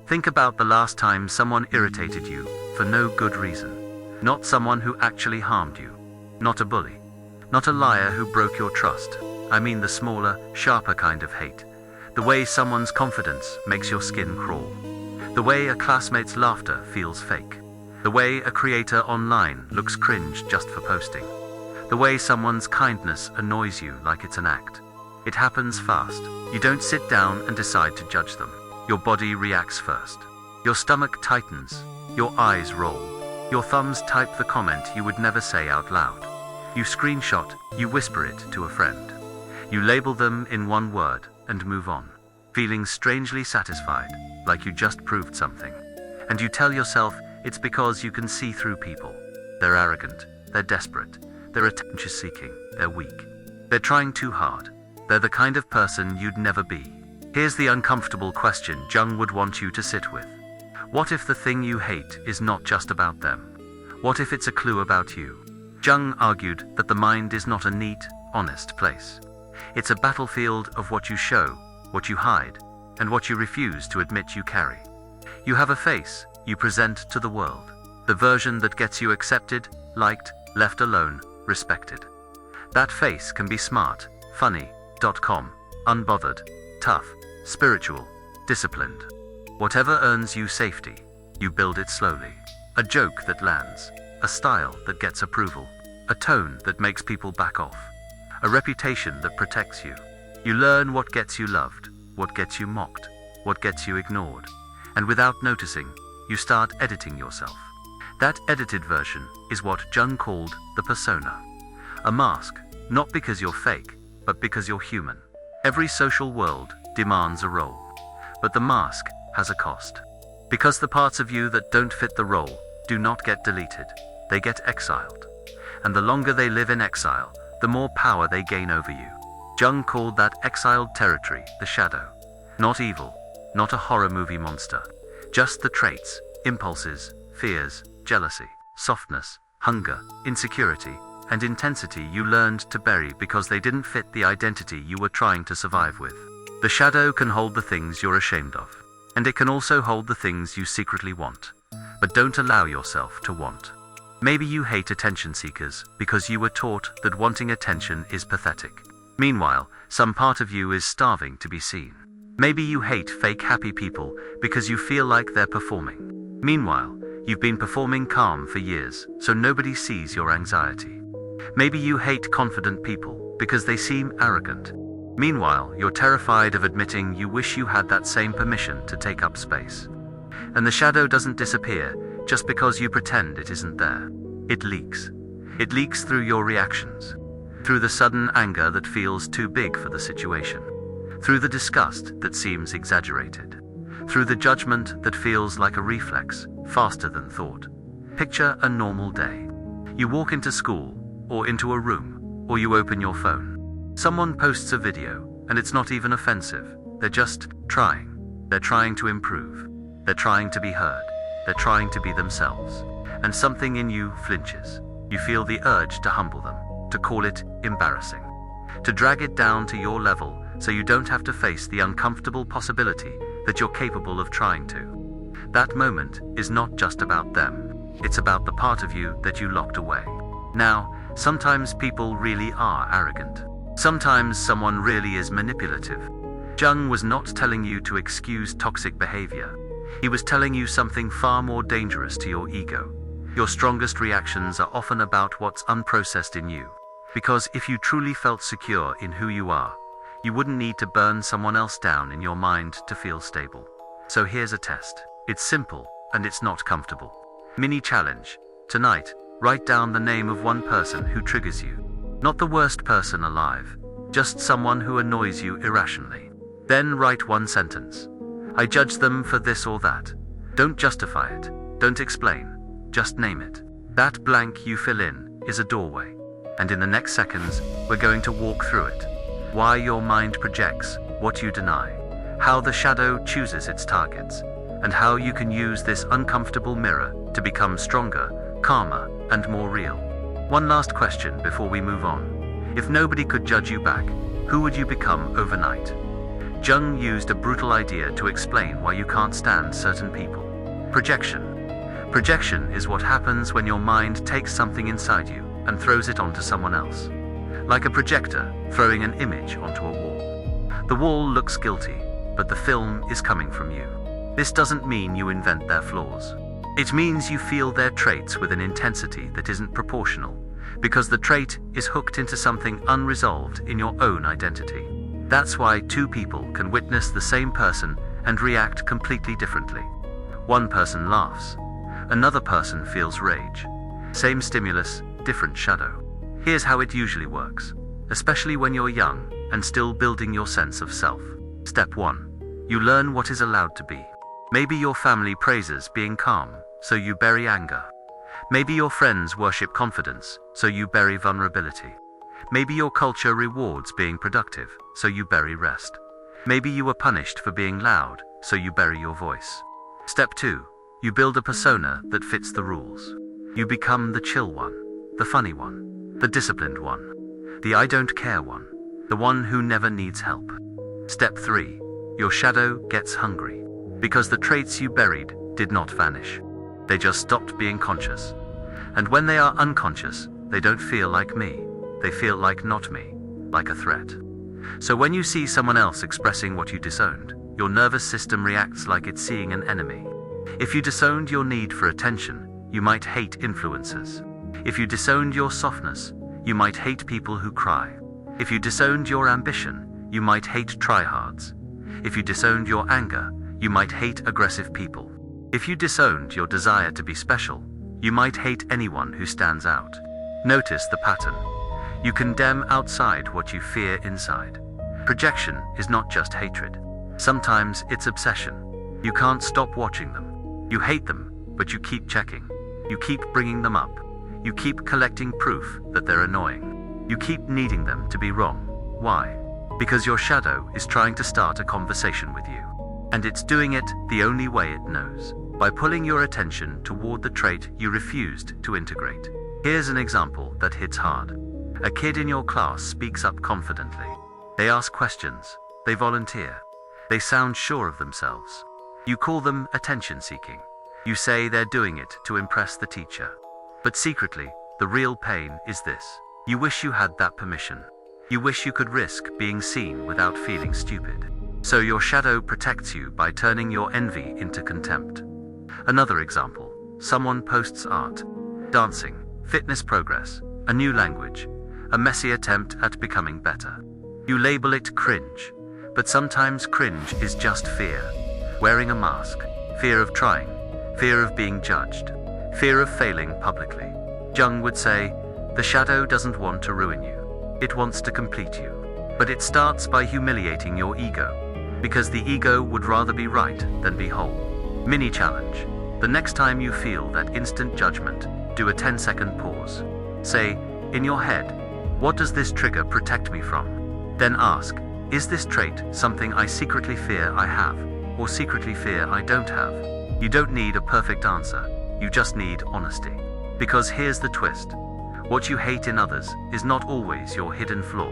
Think about the last time someone irritated you for no good reason. Not someone who actually harmed you. Not a bully. Not a liar who broke your trust. I mean the smaller, sharper kind of hate. The way someone's confidence makes your skin crawl. The way a classmate's laughter feels fake. The way a creator online looks cringe just for posting. The way someone's kindness annoys you like it's an act. It happens fast. You don't sit down and decide to judge them. Your body reacts first. Your stomach tightens. Your eyes roll. Your thumbs type the comment you would never say out loud. You screenshot, you whisper it to a friend. You label them in one word and move on, feeling strangely satisfied, like you just proved something. And you tell yourself it's because you can see through people. They're arrogant, they're desperate, they're attention-seeking, they're weak. They're trying too hard. They're the kind of person you'd never be. Here's the uncomfortable question Jung would want you to sit with. What if the thing you hate is not just about them? What if it's a clue about you? Jung argued that the mind is not a neat, honest place. It's a battlefield of what you show, what you hide, and what you refuse to admit you carry. You have a face you present to the world, the version that gets you accepted, liked, left alone, respected. That face can be smart, funny, .com, unbothered, tough, spiritual, disciplined. Whatever earns you safety, you build it slowly. A joke that lands, a style that gets approval, a tone that makes people back off, a reputation that protects you. You learn what gets you loved, what gets you mocked, what gets you ignored, and without noticing, you start editing yourself. That edited version is what Jung called the persona. A mask, not because you're fake, but because you're human. Every social world demands a role, but the mask has a cost. Because the parts of you that don't fit the role do not get deleted, they get exiled. And the longer they live in exile, the more power they gain over you. Jung called that exiled territory the shadow. Not evil, not a horror movie monster, just the traits, impulses, fears, jealousy, softness, hunger, insecurity, and intensity you learned to bury because they didn't fit the identity you were trying to survive with. The shadow can hold the things you're ashamed of, and it can also hold the things you secretly want, but don't allow yourself to want. Maybe you hate attention seekers because you were taught that wanting attention is pathetic. Meanwhile, some part of you is starving to be seen. Maybe you hate fake happy people because you feel like they're performing. Meanwhile, you've been performing calm for years, so nobody sees your anxiety. Maybe you hate confident people because they seem arrogant. Meanwhile, you're terrified of admitting you wish you had that same permission to take up space. And the shadow doesn't disappear just because you pretend it isn't there. It leaks. It leaks through your reactions, through the sudden anger that feels too big for the situation, through the disgust that seems exaggerated, through the judgment that feels like a reflex, faster than thought. Picture a normal day. You walk into school, or into a room, or you open your phone. Someone posts a video, and it's not even offensive. They're just trying. They're trying to improve. They're trying to be heard. They're trying to be themselves. And something in you flinches. You feel the urge to humble them, to call it embarrassing, to drag it down to your level so you don't have to face the uncomfortable possibility that you're capable of trying to. That moment is not just about them. It's about the part of you that you locked away. Now, sometimes people really are arrogant. Sometimes someone really is manipulative. Jung was not telling you to excuse toxic behavior. He was telling you something far more dangerous to your ego. Your strongest reactions are often about what's unprocessed in you. Because if you truly felt secure in who you are, you wouldn't need to burn someone else down in your mind to feel stable. So here's a test. It's simple, and it's not comfortable. Mini challenge. Tonight, write down the name of one person who triggers you. Not the worst person alive, just someone who annoys you irrationally. Then write one sentence. I judge them for this or that. Don't justify it. Don't explain. Just name it. That blank you fill in is a doorway. And in the next seconds, we're going to walk through it. Why your mind projects, what you deny, how the shadow chooses its targets, and how you can use this uncomfortable mirror to become stronger, calmer, and more real. One last question before we move on. If nobody could judge you back, who would you become overnight? Jung used a brutal idea to explain why you can't stand certain people. Projection. Projection is what happens when your mind takes something inside you and throws it onto someone else. Like a projector throwing an image onto a wall. The wall looks guilty, but the film is coming from you. This doesn't mean you invent their flaws. It means you feel their traits with an intensity that isn't proportional, because the trait is hooked into something unresolved in your own identity. That's why two people can witness the same person and react completely differently. One person laughs. Another person feels rage. Same stimulus, different shadow. Here's how it usually works, especially when you're young and still building your sense of self. Step 1. You learn what is allowed to be. Maybe your family praises being calm, so you bury anger. Maybe your friends worship confidence, so you bury vulnerability. Maybe your culture rewards being productive, so you bury rest. Maybe you were punished for being loud, so you bury your voice. Step 2. You build a persona that fits the rules. You become the chill one, the funny one, the disciplined one, the I don't care one, the one who never needs help. Step 3. Your shadow gets hungry, because the traits you buried did not vanish. They just stopped being conscious. And when they are unconscious, they don't feel like me. They feel like not me, like a threat. So when you see someone else expressing what you disowned, your nervous system reacts like it's seeing an enemy. If you disowned your need for attention, you might hate influencers. If you disowned your softness, you might hate people who cry. If you disowned your ambition, you might hate tryhards. If you disowned your anger, you might hate aggressive people. If you disowned your desire to be special, you might hate anyone who stands out. Notice the pattern. You condemn outside what you fear inside. Projection is not just hatred. Sometimes it's obsession. You can't stop watching them. You hate them, but you keep checking. You keep bringing them up. You keep collecting proof that they're annoying. You keep needing them to be wrong. Why? Because your shadow is trying to start a conversation with you. And it's doing it the only way it knows, by pulling your attention toward the trait you refused to integrate. Here's an example that hits hard. A kid in your class speaks up confidently. They ask questions. They volunteer. They sound sure of themselves. You call them attention-seeking. You say they're doing it to impress the teacher. But secretly, the real pain is this. You wish you had that permission. You wish you could risk being seen without feeling stupid. So your shadow protects you by turning your envy into contempt. Another example. Someone posts art, dancing, fitness progress, a new language, a messy attempt at becoming better. You label it cringe, but sometimes cringe is just fear. Wearing a mask, fear of trying, fear of being judged, fear of failing publicly. Jung would say, the shadow doesn't want to ruin you. It wants to complete you. But it starts by humiliating your ego, because the ego would rather be right than be whole. Mini challenge. The next time you feel that instant judgment, do a 10-second pause. Say, in your head, what does this trigger protect me from? Then ask, is this trait something I secretly fear I have, or secretly fear I don't have? You don't need a perfect answer, you just need honesty. Because here's the twist. What you hate in others is not always your hidden flaw.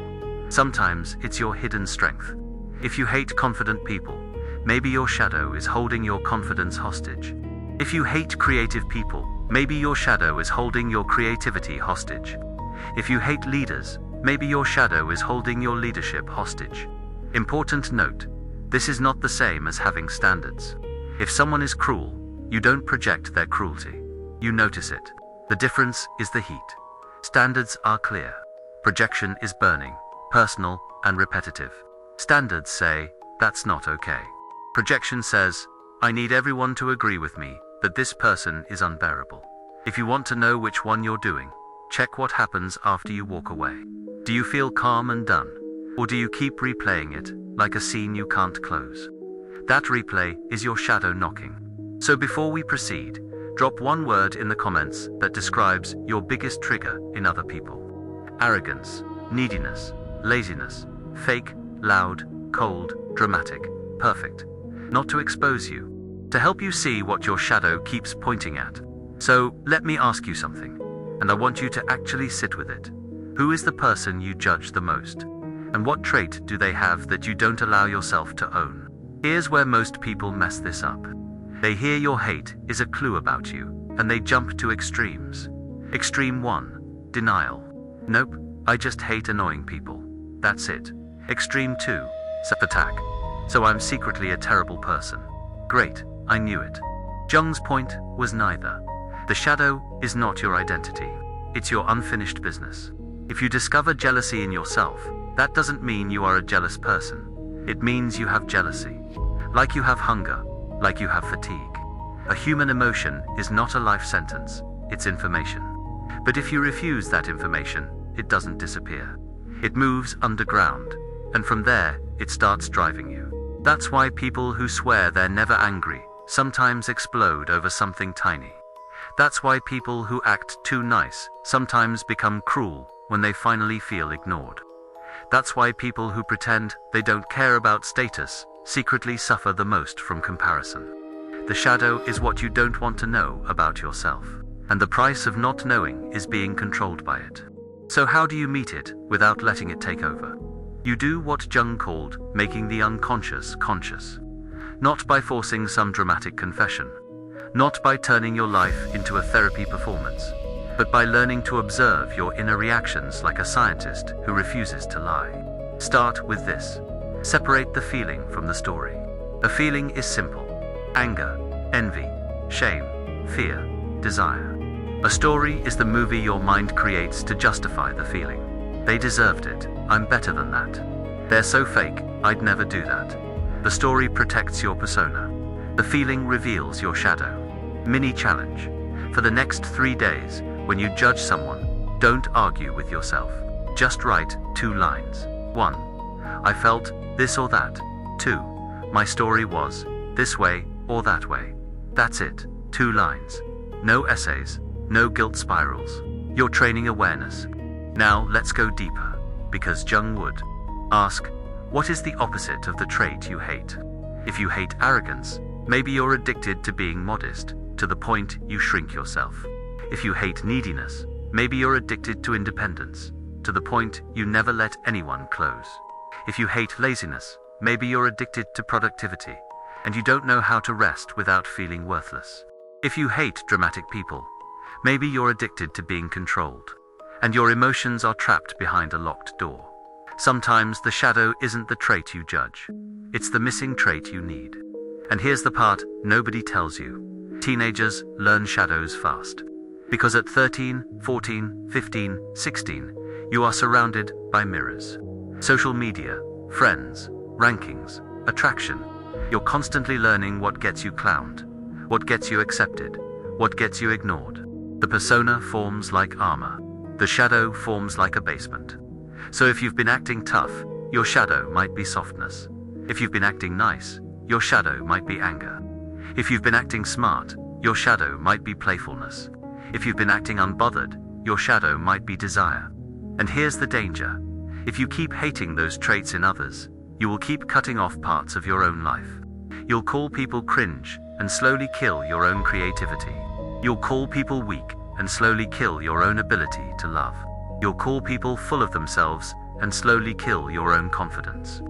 Sometimes it's your hidden strength. If you hate confident people, maybe your shadow is holding your confidence hostage. If you hate creative people, maybe your shadow is holding your creativity hostage. If you hate leaders, maybe your shadow is holding your leadership hostage. Important note, this is not the same as having standards. If someone is cruel, you don't project their cruelty. You notice it. The difference is the heat. Standards are clear. Projection is burning, personal, and repetitive. Standards say, that's not okay. Projection says, I need everyone to agree with me that this person is unbearable. If you want to know which one you're doing, check what happens after you walk away. Do you feel calm and done? Or do you keep replaying it, like a scene you can't close? That replay is your shadow knocking. So before we proceed, drop one word in the comments that describes your biggest trigger in other people. Arrogance, neediness, laziness, fake, loud, cold, dramatic, perfect. Not to expose you, to help you see what your shadow keeps pointing at. So let me ask you something, and I want you to actually sit with it. Who is the person you judge the most? And what trait do they have that you don't allow yourself to own? Here's where most people mess this up. They hear your hate is a clue about you, and they jump to extremes. Extreme 1. Denial. Nope, I just hate annoying people. That's it. Extreme 2. Self-attack. So I'm secretly a terrible person. Great, I knew it. Jung's point was neither. The shadow is not your identity. It's your unfinished business. If you discover jealousy in yourself, that doesn't mean you are a jealous person. It means you have jealousy. Like you have hunger, like you have fatigue. A human emotion is not a life sentence, it's information. But if you refuse that information, it doesn't disappear. It moves underground, and from there, it starts driving you. That's why people who swear they're never angry sometimes explode over something tiny. That's why people who act too nice sometimes become cruel when they finally feel ignored. That's why people who pretend they don't care about status secretly suffer the most from comparison. The shadow is what you don't want to know about yourself, and the price of not knowing is being controlled by it. So how do you meet it without letting it take over? You do what Jung called making the unconscious conscious. Not by forcing some dramatic confession, not by turning your life into a therapy performance, but by learning to observe your inner reactions like a scientist who refuses to lie. Start with this. Separate the feeling from the story. A feeling is simple. Anger, envy, shame, fear, desire. A story is the movie your mind creates to justify the feeling. They deserved it. I'm better than that. They're so fake, I'd never do that. The story protects your persona. The feeling reveals your shadow. Mini challenge. For the next 3 days, when you judge someone, don't argue with yourself. Just write 2 lines. 1. I felt this or that. 2. My story was this way or that way. That's it. 2 lines. No essays, no guilt spirals. You're training awareness. Now let's go deeper, because Jung would ask, what is the opposite of the trait you hate? If you hate arrogance, maybe you're addicted to being modest, to the point you shrink yourself. If you hate neediness, maybe you're addicted to independence, to the point you never let anyone close. If you hate laziness, maybe you're addicted to productivity, and you don't know how to rest without feeling worthless. If you hate dramatic people, maybe you're addicted to being controlled, and your emotions are trapped behind a locked door. Sometimes the shadow isn't the trait you judge, it's the missing trait you need. And here's the part nobody tells you. Teenagers learn shadows fast. Because at 13, 14, 15, 16, you are surrounded by mirrors. Social media, friends, rankings, attraction. You're constantly learning what gets you clowned, what gets you accepted, what gets you ignored. The persona forms like armor. The shadow forms like a basement. So if you've been acting tough, your shadow might be softness. If you've been acting nice, your shadow might be anger. If you've been acting smart, your shadow might be playfulness. If you've been acting unbothered, your shadow might be desire. And here's the danger. If you keep hating those traits in others, you will keep cutting off parts of your own life. You'll call people cringe and slowly kill your own creativity. You'll call people weak and slowly kill your own ability to love. You'll call people full of themselves and slowly kill your own confidence.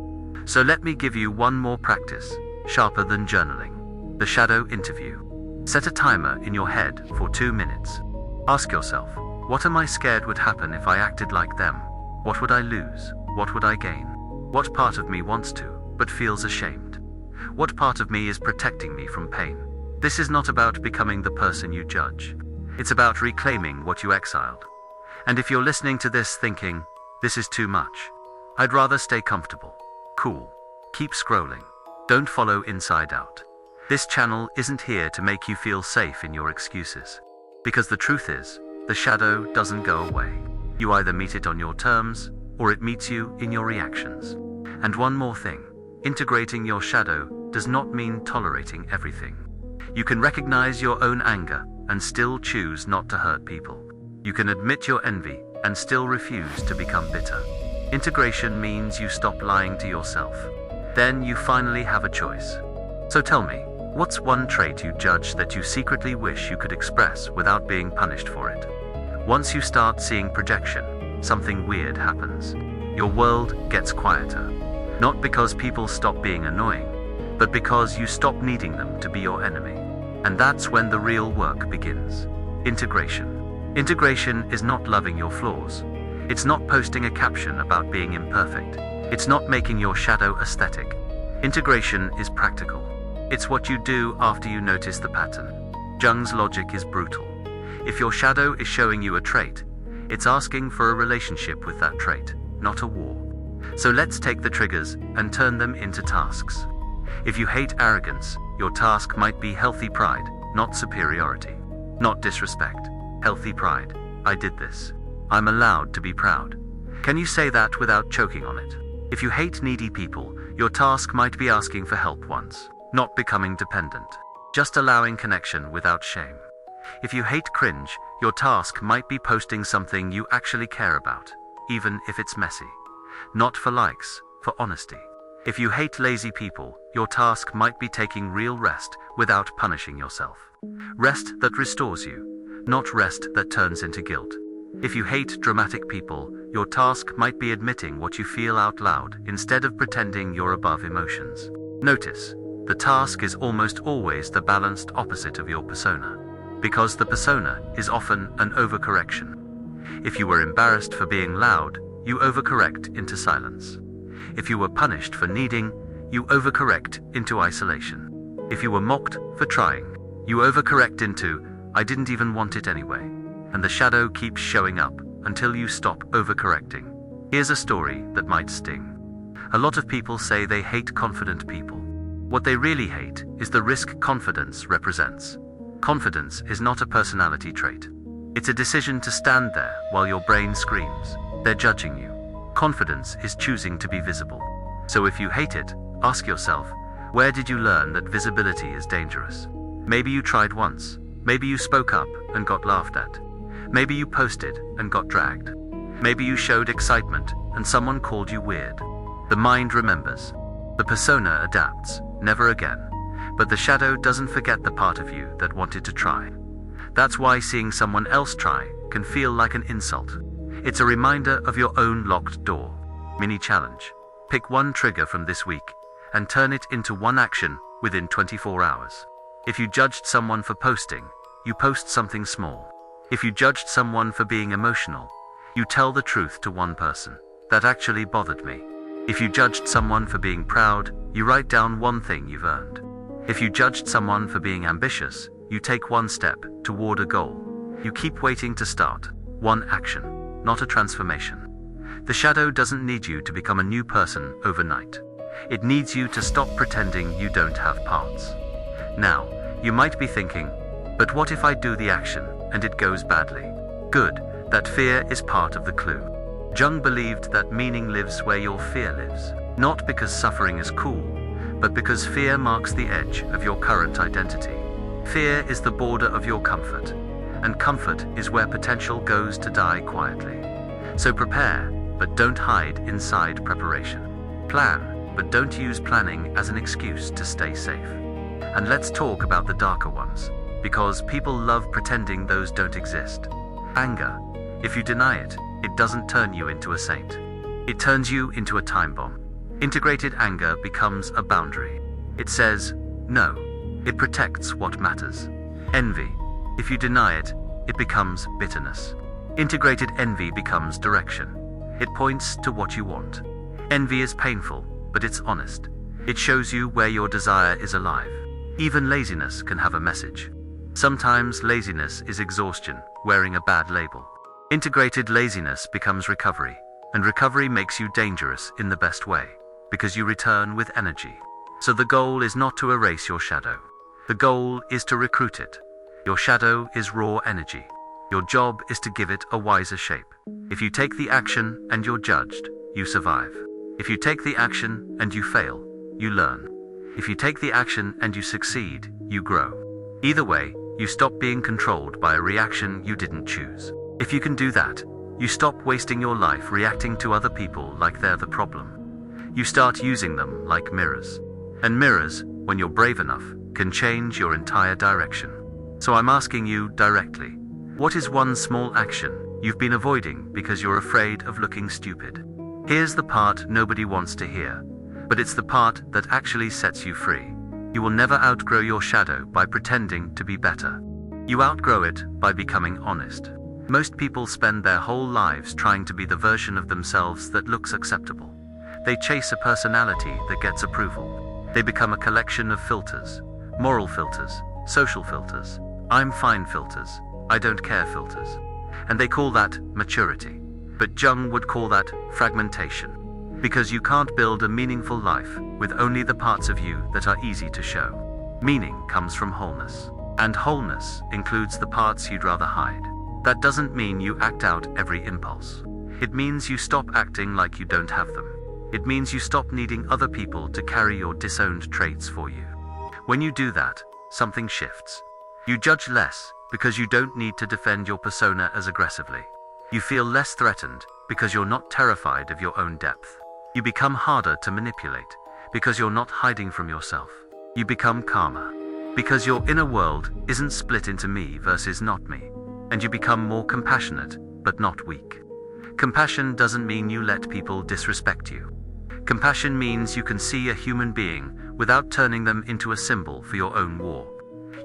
So let me give you one more practice, sharper than journaling. The shadow interview. Set a timer in your head for 2 minutes. Ask yourself, what am I scared would happen if I acted like them? What would I lose? What would I gain? What part of me wants to, but feels ashamed? What part of me is protecting me from pain? This is not about becoming the person you judge. It's about reclaiming what you exiled. And if you're listening to this thinking, this is too much, I'd rather stay comfortable. Cool. Keep scrolling. Don't follow Inside Out. This channel isn't here to make you feel safe in your excuses. Because the truth is, the shadow doesn't go away. You either meet it on your terms, or it meets you in your reactions. And one more thing, integrating your shadow does not mean tolerating everything. You can recognize your own anger and still choose not to hurt people. You can admit your envy and still refuse to become bitter. Integration means you stop lying to yourself. Then you finally have a choice. So tell me, what's one trait you judge that you secretly wish you could express without being punished for it? Once you start seeing projection, something weird happens. your world gets quieter. Not because people stop being annoying, but because you stop needing them to be your enemy. And that's when the real work begins. Integration. Integration is not loving your flaws. It's not posting a caption about being imperfect. It's not making your shadow aesthetic. Integration is practical. It's what you do after you notice the pattern. Jung's logic is brutal. If your shadow is showing you a trait, it's asking for a relationship with that trait, not a war. So let's take the triggers and turn them into tasks. If you hate arrogance, your task might be healthy pride, not superiority. Not disrespect. Healthy pride. I did this. I'm allowed to be proud. Can you say that without choking on it? If you hate needy people, your task might be asking for help once, not becoming dependent. Just allowing connection without shame. If you hate cringe, your task might be posting something you actually care about, even if it's messy. Not for likes, for honesty. If you hate lazy people, your task might be taking real rest without punishing yourself. Rest that restores you, not rest that turns into guilt. If you hate dramatic people, your task might be admitting what you feel out loud instead of pretending you're above emotions. Notice, the task is almost always the balanced opposite of your persona, because the persona is often an overcorrection. If you were embarrassed for being loud, you overcorrect into silence. If you were punished for needing, you overcorrect into isolation. If you were mocked for trying, you overcorrect into, I didn't even want it anyway. And the shadow keeps showing up until you stop overcorrecting. Here's a story that might sting. A lot of people say they hate confident people. What they really hate is the risk confidence represents. Confidence is not a personality trait. It's a decision to stand there while your brain screams, they're judging you. Confidence is choosing to be visible. So if you hate it, ask yourself, where did you learn that visibility is dangerous? Maybe you tried once. Maybe you spoke up and got laughed at. Maybe you posted and got dragged. Maybe you showed excitement and someone called you weird. The mind remembers. The persona adapts, never again. But the shadow doesn't forget the part of you that wanted to try. That's why seeing someone else try can feel like an insult. It's a reminder of your own locked door. Mini challenge. Pick one trigger from this week and turn it into one action within 24 hours. If you judged someone for posting, you post something small. If you judged someone for being emotional, you tell the truth to one person. That actually bothered me. If you judged someone for being proud, you write down one thing you've earned. If you judged someone for being ambitious, you take one step toward a goal. You keep waiting to start. One action, not a transformation. The shadow doesn't need you to become a new person overnight. It needs you to stop pretending you don't have parts. Now, you might be thinking, but what if I do the action and it goes badly? Good, that fear is part of the clue. Jung believed that meaning lives where your fear lives, not because suffering is cool, but because fear marks the edge of your current identity. Fear is the border of your comfort, and comfort is where potential goes to die quietly. So prepare, but don't hide inside preparation. Plan, but don't use planning as an excuse to stay safe. And let's talk about the darker ones, because people love pretending those don't exist. Anger. If you deny it, it doesn't turn you into a saint. It turns you into a time bomb. Integrated anger becomes a boundary. It says, no. It protects what matters. Envy. If you deny it, it becomes bitterness. Integrated envy becomes direction. It points to what you want. Envy is painful, but it's honest. It shows you where your desire is alive. Even laziness can have a message. Sometimes laziness is exhaustion, wearing a bad label. Integrated laziness becomes recovery, and recovery makes you dangerous in the best way, because you return with energy. So the goal is not to erase your shadow. The goal is to recruit it. Your shadow is raw energy. Your job is to give it a wiser shape. If you take the action and you're judged, you survive. If you take the action and you fail, you learn. If you take the action and you succeed, you grow. Either way, you stop being controlled by a reaction you didn't choose. If you can do that, you stop wasting your life reacting to other people like they're the problem. You start using them like mirrors. And mirrors, when you're brave enough, can change your entire direction. So I'm asking you directly, what is one small action you've been avoiding because you're afraid of looking stupid? Here's the part nobody wants to hear, but it's the part that actually sets you free. You will never outgrow your shadow by pretending to be better. You outgrow it by becoming honest. Most people spend their whole lives trying to be the version of themselves that looks acceptable. They chase a personality that gets approval. They become a collection of filters, moral filters, social filters, I'm fine filters, I don't care filters. And they call that maturity. But Jung would call that fragmentation. Because you can't build a meaningful life with only the parts of you that are easy to show. Meaning comes from wholeness. And wholeness includes the parts you'd rather hide. That doesn't mean you act out every impulse. It means you stop acting like you don't have them. It means you stop needing other people to carry your disowned traits for you. When you do that, something shifts. You judge less because you don't need to defend your persona as aggressively. You feel less threatened because you're not terrified of your own depth. You become harder to manipulate because you're not hiding from yourself. You become calmer because your inner world isn't split into me versus not me. And you become more compassionate, but not weak. Compassion doesn't mean you let people disrespect you. Compassion means you can see a human being without turning them into a symbol for your own war.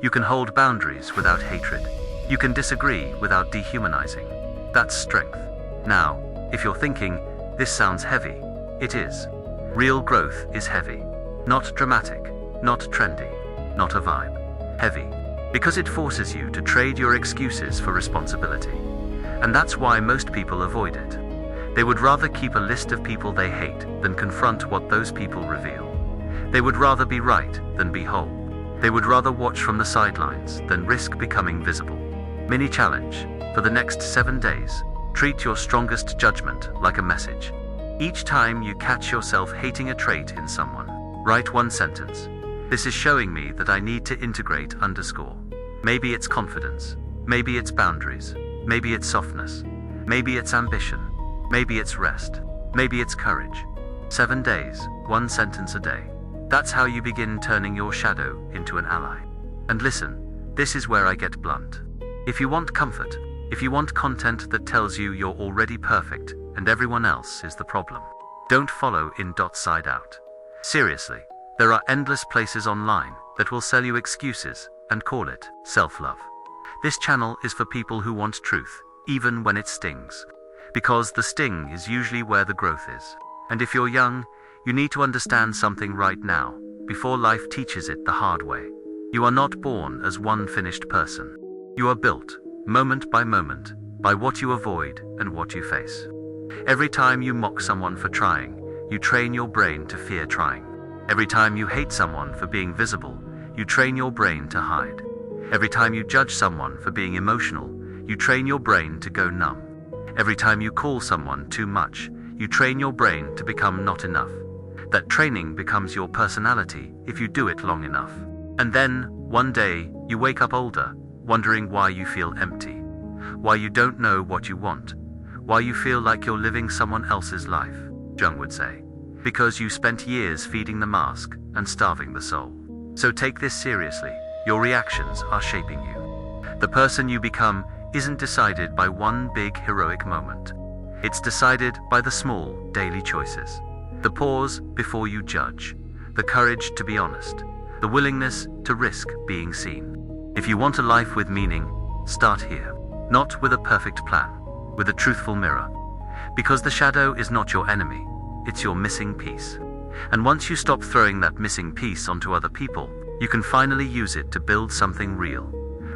You can hold boundaries without hatred. You can disagree without dehumanizing. That's strength. Now, if you're thinking, this sounds heavy, it is. Real growth is heavy. Not dramatic, not trendy, not a vibe. Heavy. Because it forces you to trade your excuses for responsibility. And that's why most people avoid it. They would rather keep a list of people they hate than confront what those people reveal. They would rather be right than be whole. They would rather watch from the sidelines than risk becoming visible. Mini challenge. For the next 7 days, treat your strongest judgment like a message. Each time you catch yourself hating a trait in someone, write one sentence. This is showing me that I need to integrate _. Maybe it's confidence. Maybe it's boundaries. Maybe it's softness. Maybe it's ambition. Maybe it's rest. Maybe it's courage. 7 days, one sentence a day. That's how you begin turning your shadow into an ally. And listen, this is where I get blunt. If you want comfort, if you want content that tells you you're already perfect and everyone else is the problem, don't follow In.SideOut. Seriously, there are endless places online that will sell you excuses and call it self-love. This channel is for people who want truth, even when it stings. Because the sting is usually where the growth is. And if you're young, you need to understand something right now, before life teaches it the hard way. You are not born as one finished person. You are built, moment by moment, by what you avoid and what you face. Every time you mock someone for trying, you train your brain to fear trying. Every time you hate someone for being visible, you train your brain to hide. Every time you judge someone for being emotional, you train your brain to go numb. Every time you call someone too much, you train your brain to become not enough. That training becomes your personality if you do it long enough. And then, one day, you wake up older, wondering why you feel empty. Why you don't know what you want. Why you feel like you're living someone else's life, Jung would say. Because you spent years feeding the mask and starving the soul. So take this seriously. Your reactions are shaping you. The person you become isn't decided by one big heroic moment. It's decided by the small, daily choices. The pause before you judge. The courage to be honest. The willingness to risk being seen. If you want a life with meaning, start here. Not with a perfect plan, with a truthful mirror. Because the shadow is not your enemy, it's your missing piece. And once you stop throwing that missing piece onto other people, you can finally use it to build something real.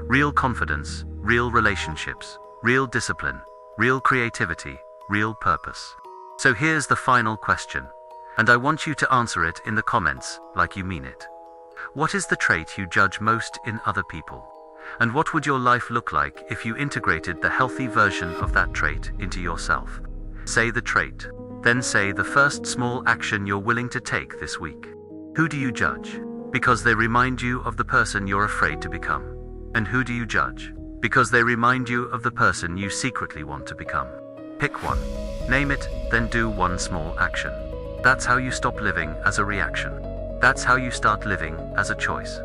Real confidence, real relationships, real discipline, real creativity, real purpose. So here's the final question, and I want you to answer it in the comments like you mean it. What is the trait you judge most in other people? And what would your life look like if you integrated the healthy version of that trait into yourself? Say the trait, then say the first small action you're willing to take this week. Who do you judge? Because they remind you of the person you're afraid to become. And who do you judge? Because they remind you of the person you secretly want to become. Pick one, name it, then do one small action. That's how you stop living as a reaction. That's how you start living as a choice.